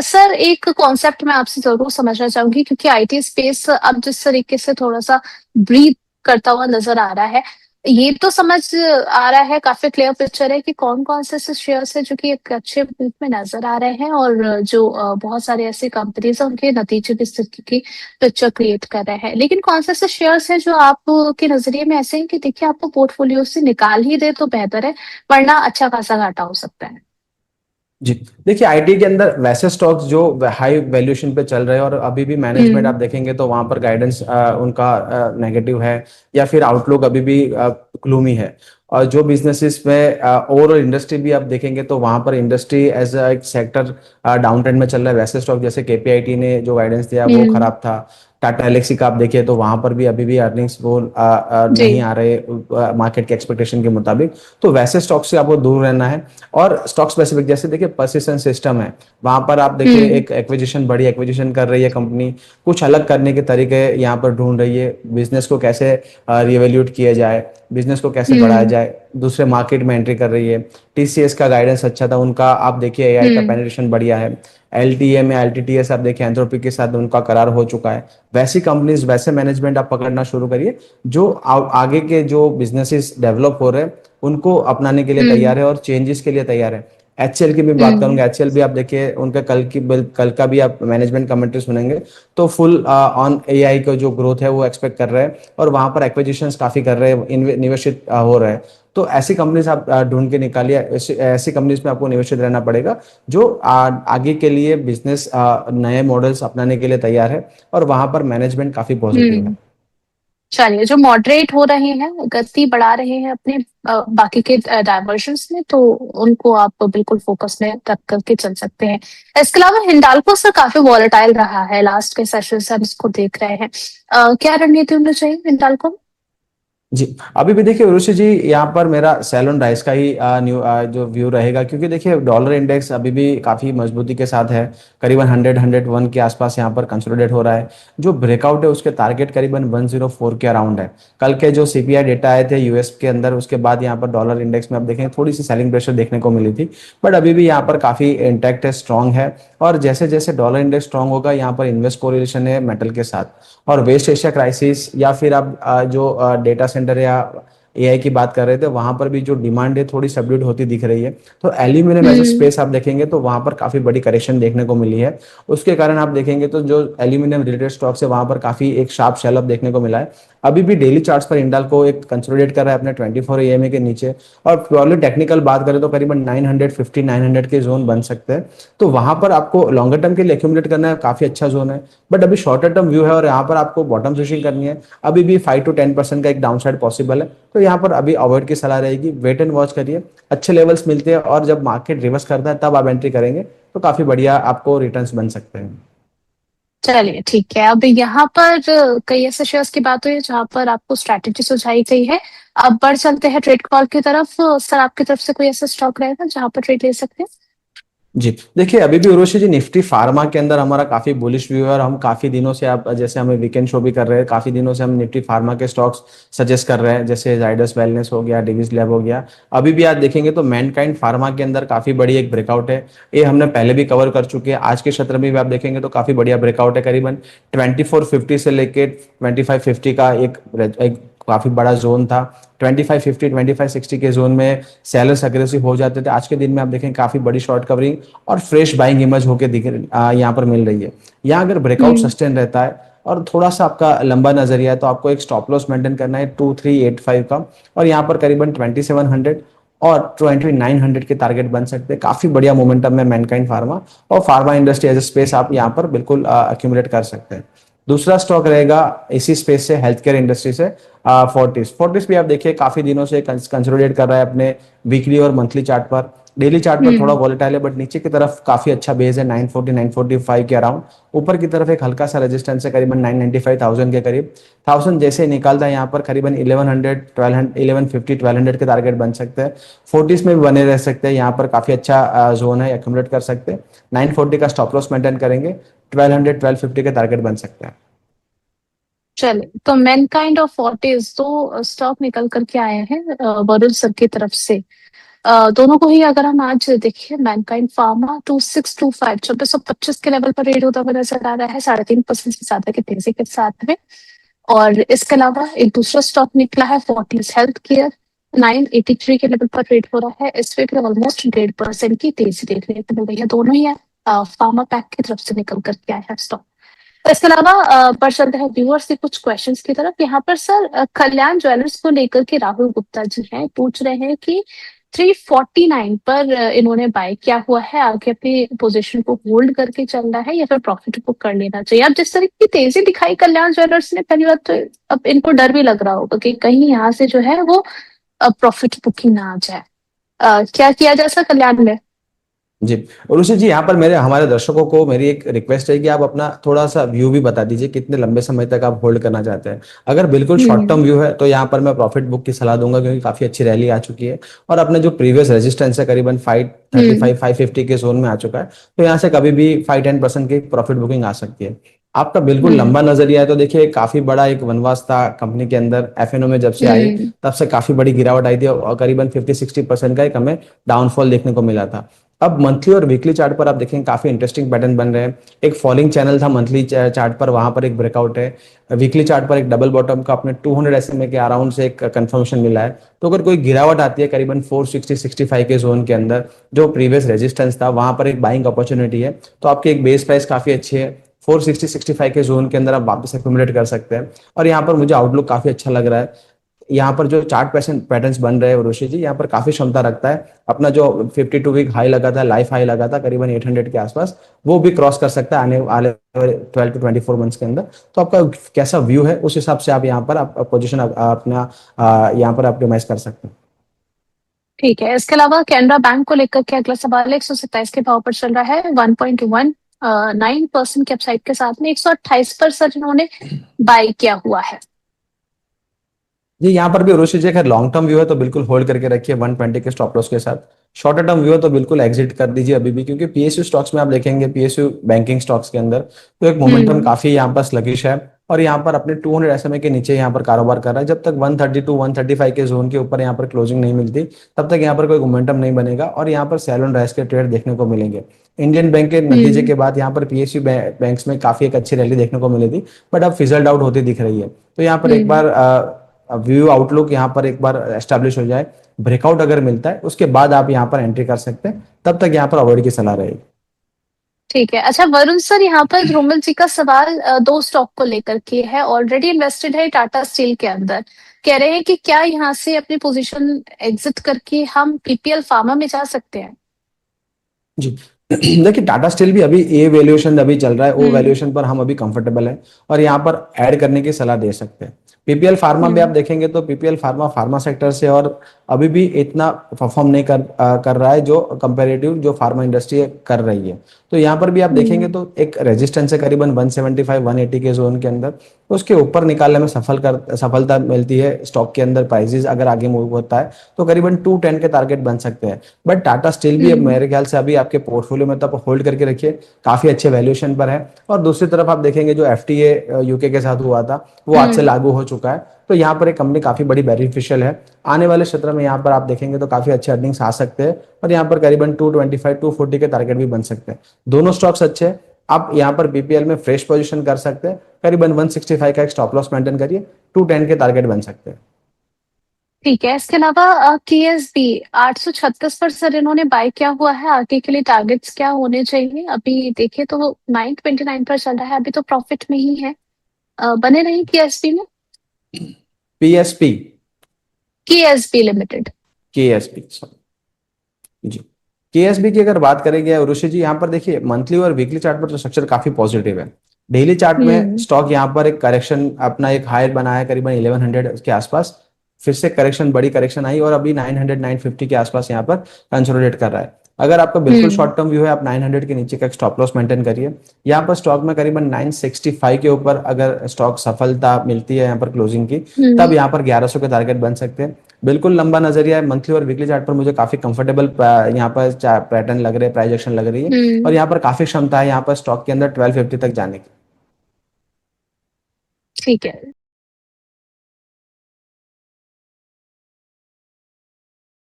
Sir एक concept मैं आपसे जरूर समझना चाहूंगी, क्योंकि आईटी स्पेस अब जिस तरीके से थोड़ा सा ब्रीथ करता हुआ नजर आ रहा है, ये तो समझ आ रहा है, काफी क्लियर पिक्चर है कि कौन कौन से ऐसे शेयर्स है जो कि एक अच्छे ब्रीथ में नजर आ रहे हैं, और जो बहुत सारे ऐसे कंपनीज है उनके नतीजे भी इस तरीके की पिक्चर क्रिएट कर रहे हैं। लेकिन कौन से ऐसे शेयर्स हैं जो आपके नजरिए में ऐसे हैं कि देखिए आपको पोर्टफोलियो से निकाल ही दे तो बेहतर है, वरना अच्छा खासा घाटा हो सकता है। जी, देखिए आईटी के अंदर वैसे स्टॉक्स जो हाई वैल्यूएशन पे चल रहे हैं और अभी भी मैनेजमेंट आप हम्म। देखेंगे तो वहां पर गाइडेंस उनका नेगेटिव है, या फिर आउटलुक अभी भी ग्लूमी है। और जो बिजनेसेस में ओवरऑल इंडस्ट्री भी आप देखेंगे तो वहां पर इंडस्ट्री एज एक सेक्टर डाउन ट्रेंड में चल रहा है। वैसे स्टॉक जैसे केपीआईटी ने जो गाइडेंस दिया वो हम्म। खराब था। टाटा एलेक्सी का आप देखिए तो वहां पर भी अभी भी अर्निंग्स वो जी। नहीं आ रहे मार्केट के एक्सपेक्टेशन के मुताबिक। तो वैसे स्टॉक से आपको दूर रहना है। और स्टॉक स्पेसिफिक जैसे देखिए पर्सिस्टेंट सिस्टम है, वहां पर आप देखिए हम्म। एक एक्विजिशन, बड़ी एक्विजिशन कर रही है कंपनी, कुछ अलग करने के तरीके यहाँ पर ढूंढ रही है। बिजनेस को कैसे रिवैल्यूएट किया जाए, बिजनेस को कैसे बढ़ाया हम्म। जाए, दूसरे मार्केट में एंट्री कर रही है। टीसीएस का गाइडेंस अच्छा था उनका, आप देखिए एआई का हम्म। पेनिट्रेशन बढ़िया है। एलटीए में एलटीटीएस आप देखिए एंथ्रोपी के साथ उनका करार हो चुका है। वैसी कंपनीज, वैसे मैनेजमेंट आप पकड़ना शुरू करिए जो आगे के जो बिजनेसेस डेवलप हो रहे हैं उनको अपनाने के लिए हम्म। तैयार है और चेंजेस के लिए तैयार है। एचसीएल की भी बात हम्म। करूंगा, एचसीएल भी आप देखिए उनका कल का भी आप मैनेजमेंट कमेंट्री सुनेंगे तो फुल ऑन एआई का जो ग्रोथ है वो एक्सपेक्ट कर रहे हैं और वहां पर एक्विजिशंस काफी कर रहे हैं, निवेशित हो रहे हैं। तो ऐसी कंपनीज आप ढूंढ के निकालिए, ऐसी कंपनीज में आपको निवेशित रहना पड़ेगा जो आगे के लिए बिजनेस नए मॉडल्स अपनाने के लिए तैयार है और वहां पर मैनेजमेंट काफी पॉजिटिव हम्म। है। चलिए, जो मॉडरेट हो रहे हैं, गति बढ़ा रहे हैं अपने बाकी के डायवर्जन्स में, तो उनको आप बिल्कुल फोकस में रख करके चल सकते हैं। इसके अलावा हिंडाल्को सर काफी वॉलेटाइल रहा है, लास्ट के सेशन से हम इसको देख रहे हैं। क्या रणनीति होनी चाहिए हिंडाल्को में? जी, अभी भी देखिए उरुषि जी, यहाँ पर मेरा सेल ऑन राइस का ही जो व्यू रहेगा, क्योंकि देखिए डॉलर इंडेक्स अभी भी काफी मजबूती के साथ है। करीबन 100-101 के आसपास यहाँ पर कंसोलिडेट हो रहा है। जो ब्रेकआउट है उसके टारगेट करीबन 104 के अराउंड है। कल के जो सीपीआई डेटा आए थे यूएस के अंदर, उसके बाद यहाँ पर डॉलर इंडेक्स में आप देखेंगे थोड़ी सी सेलिंग प्रेशर देखने को मिली थी, बट अभी भी यहाँ पर काफी इंटैक्ट है, स्ट्रांग है। और जैसे जैसे डॉलर इंडेक्स स्ट्रांग होगा, यहाँ पर इन्वेस्ट कोरिलेशन है मेटल के साथ। और वेस्ट एशिया क्राइसिस या फिर अब जो डेटा सेंटर या एआई की बात कर रहे थे, वहां पर भी जो डिमांड है थोड़ी सबड्यूड होती दिख रही है। तो aluminium as a hmm. Space आप देखेंगे तो वहां पर काफी बड़ी करेक्शन देखने को मिली है। उसके कारण आप देखेंगे तो जो एल्यूमिनियम रिलेटेड स्टॉक्स है वहां पर काफी एक शार्प सेल अप देखने को मिला है। अभी भी डेली चार्ट्स पर इंडाल्को एक कंसोलिडेट कर रहा है अपने 24 ईएमए के नीचे। और प्योरली टेक्निकल बात करें तो करीबन 950 900 के जोन बन सकते हैं। तो वहां पर आपको लॉन्गर टर्म के लिए एक्यूमुलेट करना है, काफी अच्छा जोन है। बट अभी शॉर्टर टर्म व्यू है और यहाँ पर आपको बॉटम फिशिंग करनी है। अभी भी 5 to 10% का एक डाउन साइड पॉसिबल है। तो यहाँ पर अभी अवॉइड की सलाह रहेगी, वेट एंड वॉच करिए। अच्छे लेवल्स मिलते हैं और जब मार्केट रिवर्स करता है तब आप एंट्री करेंगे तो काफी बढ़िया आपको रिटर्न्स बन सकते हैं। चलिए ठीक है, अब यहाँ पर कई ऐसे शेयर्स की बात हुई है जहां पर आपको स्ट्रैटेजी सुझाई गई है। अब बढ़ चलते हैं ट्रेड कॉल की तरफ। सर आपकी तरफ से कोई ऐसा स्टॉक रहेगा जहां पर ट्रेड ले सकते हैं? जी, देखिए अभी भी उर्वशी जी निफ्टी फार्मा के अंदर हमारा काफी बुलिश व्यू है और हम काफी दिनों से, आप जैसे हमें वीकेंड शो भी कर रहे हैं, काफी दिनों से हम निफ्टी फार्मा के स्टॉक्स सजेस्ट कर रहे हैं, जैसे जाइडस वेलनेस हो गया, डिविस लैब हो गया। अभी भी आप देखेंगे तो मैनकाइंड फार्मा के अंदर काफी बड़ी एक ब्रेकआउट है। ये हमने पहले भी कवर कर चुके हैं। आज के सत्र में भी आप देखेंगे तो काफी बढ़िया ब्रेकआउट है। करीबन 2450 से लेके 2550 का एक काफी बड़ा जोन था। 2550 2560 के जोन में सेलर्स अग्रेसिव हो जाते थे। आज के दिन में आप देखें काफी बड़ी शॉर्ट कवरिंग और फ्रेश बाइंग इमेज होके यहाँ पर मिल रही है। यहाँ अगर ब्रेकआउट हम्म। सस्टेन रहता है और थोड़ा सा आपका लंबा नजरिया है तो आपको एक स्टॉप लॉस मेंटेन करना है 2385 का। और यहाँ पर करीबन 2700 और 2900 के टारगेट बन सकते हैं। काफी बढ़िया मोमेंटम में मैनकाइंड फार्मा और pharma industry as a space आप यहाँ पर बिल्कुल अक्यूमुलेट कर सकते हैं। दूसरा स्टॉक रहेगा इसी स्पेस से, हेल्थ केयर इंडस्ट्री से, फोर्टिस। फोर्टिस भी आप देखिए काफी दिनों से कंसोलिडेट कर रहा है अपने वीकली और मंथली चार्ट पर। डेली चार्ट पर थोड़ा हम्म। वॉलेटाइल है, बट नीचे की तरफ काफी अच्छा बेस है 940 945 के अराउंड। ऊपर की तरफ एक हल्का सा रेजिस्टेंस है करीबन 995,000 के करीब। 1000 जैसे ही निकालता है यहाँ पर करीबन 1100 1200 1150 1200 के टारगेट बन सकते हैं। फोर्टिस में भी बने रह सकते हैं, यहाँ पर काफी अच्छा जोन है, एक्यूमुलेट कर सकते हैं। 940 का स्टॉप लॉस मेंटेन करेंगे, 1200 1250 के टारगेट बन सकते हैं। चलिए, तो मैनकाइंड ऑफ फोर्टिस दो स्टॉक निकल करके आए हैं वरुण सर की तरफ से। दोनों को ही अगर हम आज देखिए, मैनकाइंड फार्मा 2625 2625 के लेवल पर रेट होता हुआ नजर आ रहा है 3.5% से ज्यादा की तेजी के साथ में। और इसके अलावा एक दूसरा स्टॉक निकला है फोर्टिस हेल्थ केयर, 983 के लेवल पर रेट हो रहा है। इस वीक ऑलमोस्ट 1.5% की तेजी देखने को मिल रही है। दोनों ही फार्मा पैक की तरफ से निकल करके आया है स्टॉक। इसके अलावा पर चलते हैं व्यूअर्स के कुछ क्वेश्चंस की तरफ। यहाँ पर सर कल्याण ज्वेलर्स को लेकर के राहुल गुप्ता जी हैं, पूछ रहे हैं कि 349 पर इन्होंने बाय किया हुआ है, आगे अपनी पोजीशन को होल्ड करके चलना है या फिर प्रॉफिट बुक कर लेना चाहिए। अब जिस तरह की तेजी दिखाई कल्याण ज्वेलर्स ने, पहली बात तो अब इनको डर भी लग रहा होगा कि कहीं यहाँ से जो है वो प्रॉफिट बुकिंग ना आ जाए। क्या किया जा सकता कल्याण में? जी। और उसी जी, यहाँ पर मेरे हमारे दर्शकों को मेरी एक रिक्वेस्ट है कि आप अपना थोड़ा सा व्यू भी बता दीजिए, कितने लंबे समय तक आप होल्ड करना चाहते हैं। अगर बिल्कुल शॉर्ट हम्म। टर्म व्यू है तो यहाँ पर मैं प्रॉफिट बुक की सलाह दूंगा, क्योंकि काफी अच्छी रैली आ चुकी है और अपने जो प्रीवियस रेजिस्टेंस है करीबन 535 550 के जोन में आ चुका है। तो यहाँ से कभी भी 5-10% की प्रॉफिट बुकिंग आ सकती है। आपका बिल्कुल हम्म। लंबा नजरिया है तो देखिए, काफी बड़ा एक वनवास था कंपनी के अंदर। एफएनओ में जब से आई हम्म। तब से काफी बड़ी गिरावट आई थी और करीबन 50-60% का एक हमें डाउनफॉल देखने को मिला था। अब मंथली और वीकली चार्ट पर आप देखेंगे काफी इंटरेस्टिंग पैटर्न बन रहे हैं। एक फॉलिंग चैनल था मंथली चार्ट पर, वहां पर एक ब्रेकआउट है। वीकली चार्ट पर एक डबल बॉटम का अपने 200 एसएमए के अराउंड से एक कंफर्मेशन मिला है। तो अगर कोई गिरावट आती है करीबन 460-65 के जोन के अंदर, जो प्रीवियस रेजिस्टेंस था, वहां पर एक बाइंग अपॉर्चुनिटी है। तो आपकी एक बेस प्राइस काफी अच्छी है। 460-65 के जोन के अंदर आप वापस एक्यूमुलेट कर सकते हैं। और यहाँ पर मुझे आउटलुक काफी अच्छा लग रहा है। यहाँ पर जो चार्ट पैटर्न्स बन रहे हैं ऋषि जी, यहाँ पर काफी क्षमता रखता है। अपना जो 52 वीक हाई लगा था, लाइफ हाई लगा था करीबन 800 के आसपास, वो भी क्रॉस कर सकता है आने वाले 12 to 24 मंथ्स के अंदर। तो आपका कैसा व्यू है, उस हिसाब से आप यहाँ पर पोजिशन अपना यहाँ पर ऑप्टिमाइज कर सकते हैं। ठीक है। इसके अलावा कैनरा बैंक को लेकर के अगला सवाल है, 127 के भाव पर चल रहा है, 1.19% के अपसाइड के साथ में 128 पर सर इन्होंने बाय किया हुआ है। जी, यहाँ पर भी ऋषि जी अगर लॉन्ग टर्म व्यू है तो बिल्कुल होल्ड करके रखिए 120 के स्टॉप लॉस के साथ। शॉर्टर टर्म व्यू है तो बिल्कुल एग्जिट कर दीजिए अभी भी, क्योंकि पीएसयू स्टॉक्स में आप देखेंगे, पीएसयू बैंकिंग स्टॉक्स के अंदर तो एक मोमेंटम हम्म। काफी यहाँ पर स्लगिश है। और यहाँ पर अपने 200 एसएमए के नीचे यहाँ पर कारोबार कर रहा है। जब तक 132-135 के जोन के ऊपर यहाँ पर क्लोजिंग नहीं मिलती, तब तक यहाँ पर कोई मोमेंटम नहीं बनेगा और यहाँ पर सेल एंड राइज के ट्रेड देखने को मिलेंगे। इंडियन बैंक के नतीजे हम्म। के बाद यहाँ पर पीएसयू बैंक्स में काफी एक अच्छी रैली देखने को मिली थी, बट अब फिजल्ड आउट होती दिख रही है। तो यहाँ पर एक हम्म। बार व्यू आउटलुक यहाँ पर एक बार एस्टेब्लिश हो जाए, ब्रेकआउट अगर मिलता है उसके बाद आप यहाँ पर एंट्री कर सकते हैं। तब तक यहाँ पर अवॉइड की सलाह रहेगी। ठीक है। अच्छा वरुण सर, यहाँ पर धूमल जी का सवाल दो स्टॉक को लेकर के है, ऑलरेडी इन्वेस्टेड है टाटा स्टील के अंदर। कह रहे हैं कि क्या यहाँ से अपनी पोजीशन एग्जिट करके हम पीपीएल फार्मा में जा सकते हैं? जी। देखिए, टाटा स्टील भी अभी ए वैल्यूएशन अभी चल रहा है, ओ हम्म। वैल्यूएशन पर हम अभी कंफर्टेबल है और यहाँ पर ऐड करने की सलाह दे सकते हैं। पीपीएल फार्मा भी आप हम्म। देखेंगे तो पीपीएल फार्मा फार्मा सेक्टर से और अभी भी इतना परफॉर्म नहीं कर रहा है जो कंपेरेटिव जो फार्मा इंडस्ट्री कर रही है। तो यहाँ पर भी आप देखेंगे हम्म। तो एक रेजिस्टेंस है करीबन 175-180 के जोन के अंदर। तो उसके ऊपर निकालने में सफलता मिलती है स्टॉक के अंदर। प्राइसेस अगर आगे मूव होता है तो करीबन 210 के टारगेट बन सकते हैं। बट टाटा स्टील भी अब हम्म। मेरे ख्याल से अभी आपके पोर्टफोलियो में तब होल्ड करके रखिए, काफी अच्छे वैल्यूएशन पर है। और दूसरी तरफ आप देखेंगे जो एफटीए यूके के साथ हुआ था वो आज से हम्म। लागू हो चुका है। तो यहाँ पर एक कंपनी काफी बड़ी बेनिफिशियल है। आने वाले क्षेत्र में यहाँ पर आप देखेंगे तो काफी अच्छे अर्निंग्स आ सकते हैं और यहाँ पर करीबन 225-240 के टारगेट भी बन सकते हैं। दोनों स्टॉक्स अच्छे हैं। आप यहाँ पर बीपीएल में फ्रेश पोजीशन कर सकते हैं। करीबन 165 का एक स्टॉप लॉस मेंटेन करिए, 210 के टारगेट बन सकते हैं। ठीक है। इसके अलावा केएसबी 836 पर सर इन्होंने बाय किया हुआ है, आगे के लिए टारगेट्स क्या होने चाहिए? अभी देखे तो 929 पर चल रहा है, अभी तो प्रॉफिट में ही है। बने रही केएसबी में। PSP, KSB limited. केएसपी, जी। केएसबी की अगर बात करेंगे ऋषि जी, यहाँ पर देखिए मंथली और वीकली चार्ट पर तो स्ट्रक्चर काफी पॉजिटिव है। डेली चार्ट में हम्म। स्टॉक यहाँ पर एक करेक्शन अपना एक हाई बनाया करीबन 1100 के आसपास। फिर से करेक्शन, बड़ी करेक्शन आई और अभी 900-950 के आसपास यहाँ पर कंसोलिडेट कर रहा है। अगर आपका बिल्कुल हम्म। शॉर्ट टर्म व्यू है, आप 900 के नीचे का एक स्टॉप लॉस मेंटेन करिए। यहाँ पर स्टॉक में करीबन 965 के ऊपर अगर स्टॉक सफलता मिलती है यहाँ पर क्लोजिंग की, तब हम्म। यहाँ पर 1100 के टारगेट बन सकते हैं। बिल्कुल लंबा नजरिया है। मंथली और वीकली चार्ट पर मुझे काफी कंफर्टेबल यहाँ पर पैटर्न लग रहे हैं, प्राइस एक्शन लग रही है और हम्म। यहाँ पर काफी क्षमता है यहाँ पर स्टॉक के अंदर 1250 तक जाने की। ठीक है।